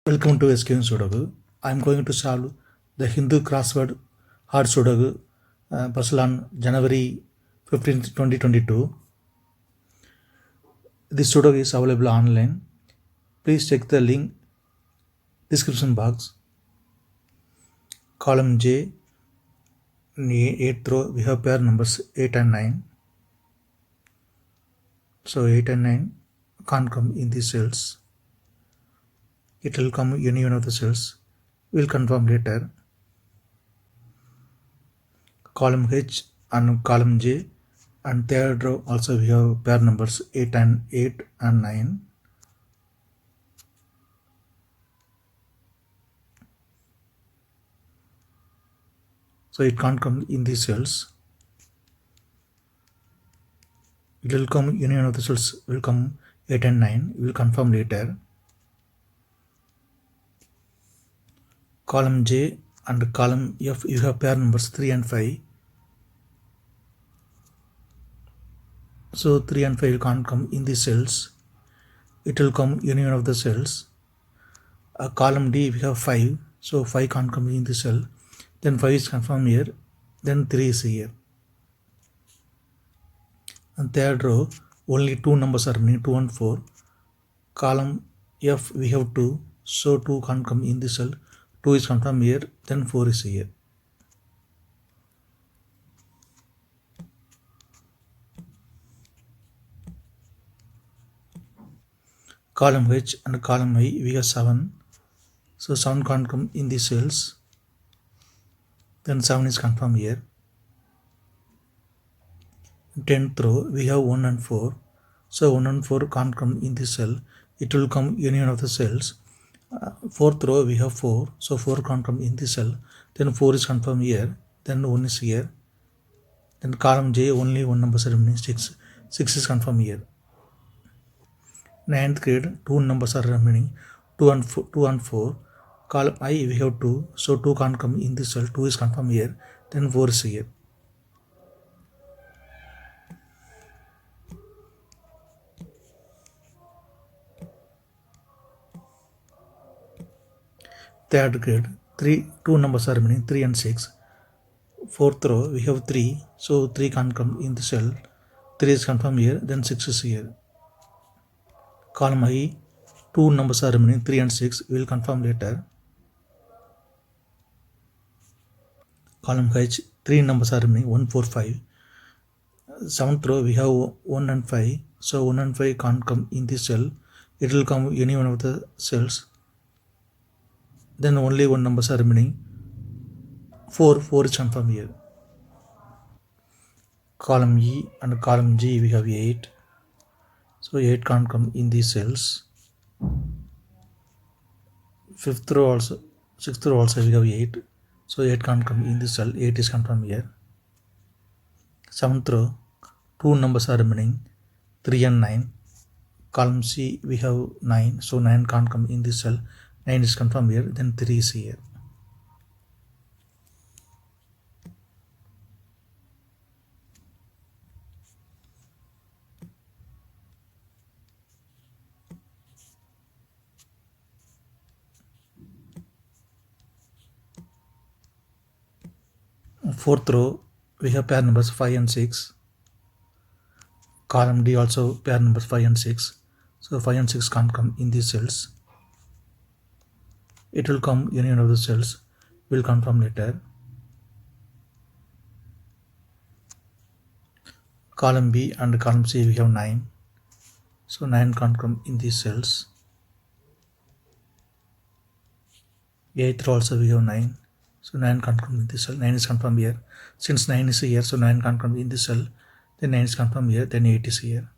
Welcome to SkVm Sudoku. I am going to solve the Hindu crossword hard Sudoku puzzle on January 15th, 2022. This Sudoku is available online. Please check the link description box. Column J, in the 8th row, we have pair numbers 8 and 9. So 8 and 9 can't come in these cells. It will come in any one of the cells. We'll confirm later. Column H and column J, and third row also we have pair numbers 8 and 9. So it can't come in these cells. It will come union of the cells will come 8 and 9. We will confirm later. Column J and column F, you have pair numbers 3 and 5. So 3 and 5 can't come in these cells. It will come union of the cells. Column D, we have 5. So 5 can't come in the cell. Then 5 is confirmed here. Then 3 is here. And third row, only two numbers are remaining, 2 and 4. Column F, we have 2. So 2 can't come in the cell. 2 is confirmed here. Then 4 is here. Column H and column I, we have 7. So 7 can't come in the cells. Then 7 is confirmed here. 10th row, we have 1 and 4. So 1 and 4 can't come in the cell. It will come union of the cells. 4th row, we have 4. So 4 can't come in the cell. Then 4 is confirmed here. Then 1 is here. Then column J, only one number is remaining, 6. 6 is confirmed here. 9th grade, two numbers are remaining, 2 and 4. Column I, we have 2. So 2 can't come in the cell. 2 is confirmed here. Then 4 is here. Third grade, two numbers are remaining, 3 and 6. 4th row, we have 3. So 3 can't come in the cell. 3 is confirmed here. Then 6 is here. Column I, two numbers are remaining, 3 and 6. We will confirm later. Column H, 3 numbers are remaining, 1, 4, 5. 7th row, we have 1 and 5. So 1 and 5 can't come in this cell. It will come any one of the cells. Then only one numbers are remaining, 4. 4 is confirmed here. Column E and column G, we have 8. So 8 can't come in these cells. 5th row also, 6th row also we have 8. So 8 can't come in this cell. 8 is confirmed here. 7th row, two numbers are remaining, 3 and 9. Column C, we have 9. So 9 can't come in this cell. 9 is confirmed here. Then 3 is here. Fourth row, we have pair numbers 5 and 6. Column D also pair numbers 5 and 6. So 5 and 6 can't come in these cells. It will come union of the cells. We'll confirm later. Column B and column C, we have 9. So 9 can't come in these cells. 8th row also we have 9. So 9 can't come in this cell. 9 is confirmed here. Since 9 is here, so 9 can't come in this cell. Then 9 is confirmed here. Then 8 is here.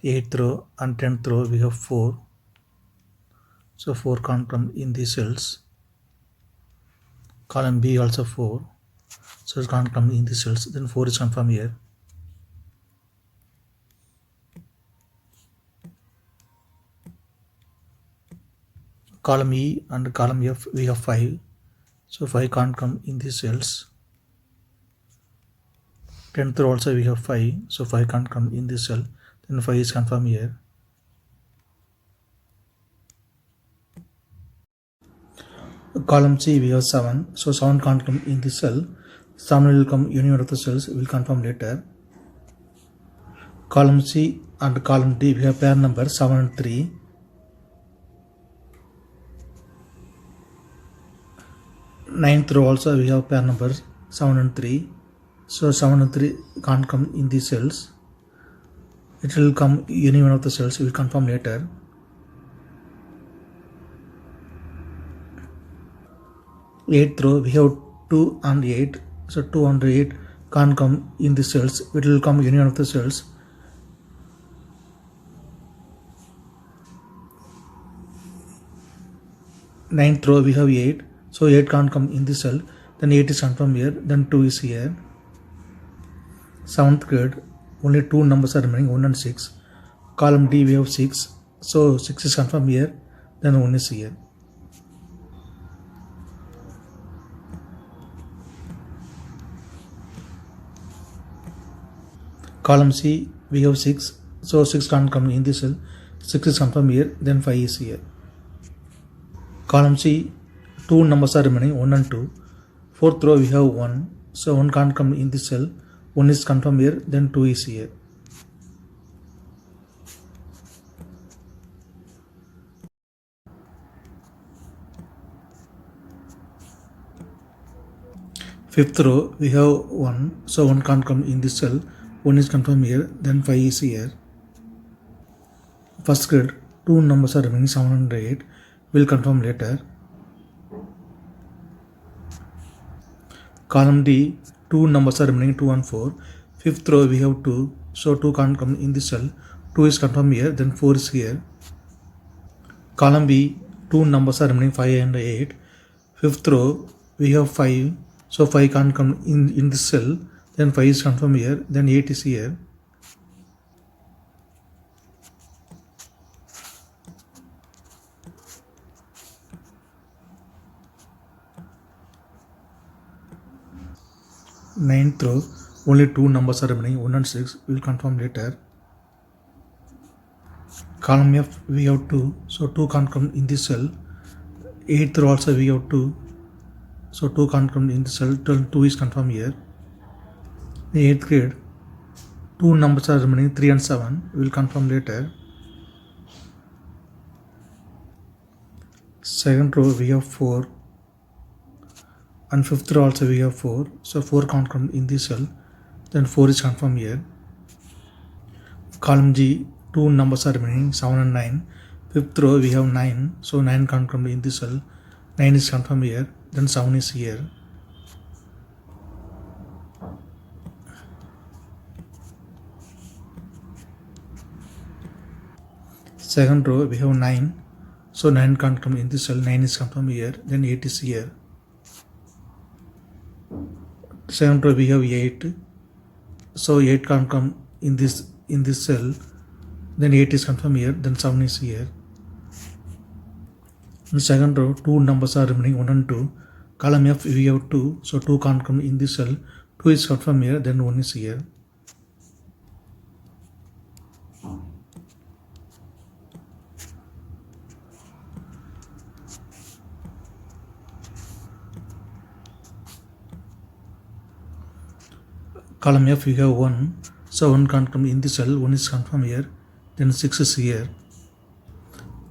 8th row and 10th row, we have 4. So 4 can't come in these cells. Column B also 4. So it can't come in these cells. Then 4 is confirmed here. Column E and column F, we have 5. So 5 can't come in these cells. 10th row also we have 5. So 5 can't come in this cell. Then 5 is confirmed here. Column C we have 7, so 7 can't come in this cell. 7 will come union of the cells, will confirm later. Column C and column D we have pair number 7 and 3. Ninth row also we have pair numbers 7 and 3. So 7 and 3 can't come in these cells. It will come union of the cells, will confirm later. Eighth row we have 2 and 8. So 2 and 8 can't come in the cells. It will come union of the cells. Ninth row we have 8. So 8 can't come in the cell. Then 8 is confirmed here. Then 2 is here. 7th grade. Only 2 numbers are remaining, 1 and 6. Column D we have 6. So 6 is confirmed here. Then 1 is here. Column C we have 6. So 6 can't come in this cell. 6 is confirmed here. Then 5 is here. Column C 2 numbers are remaining, 1 and 2. 4th row we have 1. So 1 can't come in this cell. 1 is confirmed here. Then 2 is here. Fifth row we have 1. So 1 can't come in this cell. 1 is confirmed here. Then 5 is here. First grade 2 numbers are remaining, 7 and 8. Will confirm later. Column D 2 numbers are remaining, 2 and 4. Fifth row we have 2. So 2 can't come in this cell. 2 is confirmed here. Then 4 is here. Column B 2 numbers are remaining, 5 and 8. Fifth row we have 5. So 5 can't come in this cell. Then 5 is confirmed here. Then 8 is here. Ninth row only 2 numbers are remaining, 1 and 6. We will confirm later. Column F we have 2. So 2 can't come in this cell. 8th row also we have 2. So 2 can't come in the cell. 2 is confirmed here. In 8th grade 2 numbers are remaining, 3 and 7. We will confirm later. Second row we have 4. And 5th row also we have 4. So 4 can't come in this cell. Then 4 is confirmed here. Column G 2 numbers are remaining, 7 and 9. 5th row we have 9. So 9 can't come in this cell. 9 is confirmed here. Then 7 is here. Second row we have 9. So 9 can't come in this cell. 9 is confirmed here. Then 8 is here. Second row we have 8. So 8 can't come in this cell. Then 8 is confirmed here. Then 7 is here. In second row 2 numbers are remaining, 1 and 2. Column F we have 2. So 2 can't come in this cell. 2 is confirmed here. Then 1 is here. Column F we have 1. So 1 can't come in this cell. 1 is confirmed here. Then 6 is here.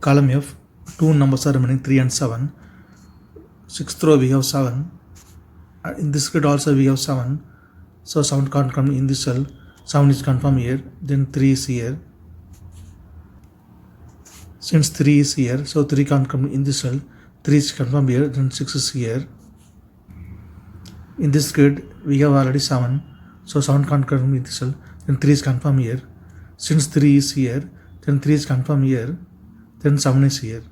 Column F 2 numbers are remaining, 3 and 7. 6th row we have 7. In this grid also we have 7. So 7 can't come in this cell. 7 is confirmed here. Then 3 is here. Since 3 is here, so 3 can't come in this cell. 3 is confirmed here. Then 6 is here. In this grid we have already 7. So 7 can't come in this cell. Then 3 is confirmed here. Since 3 is here, then 3 is confirmed here. Then 7 is here.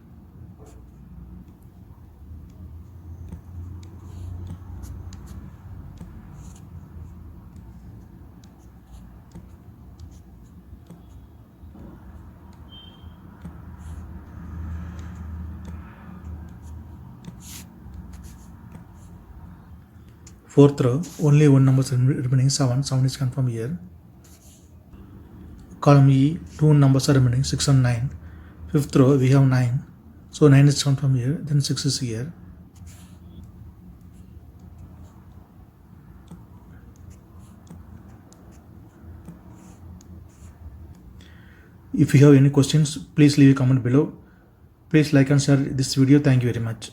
Fourth row, only 1 number is remaining, 7. 7 is confirmed here. Column E, 2 numbers are remaining, 6 and 9. Fifth row, we have 9. So 9 is confirmed here. Then 6 is here. If you have any questions, please leave a comment below. Please like and share this video. Thank you very much.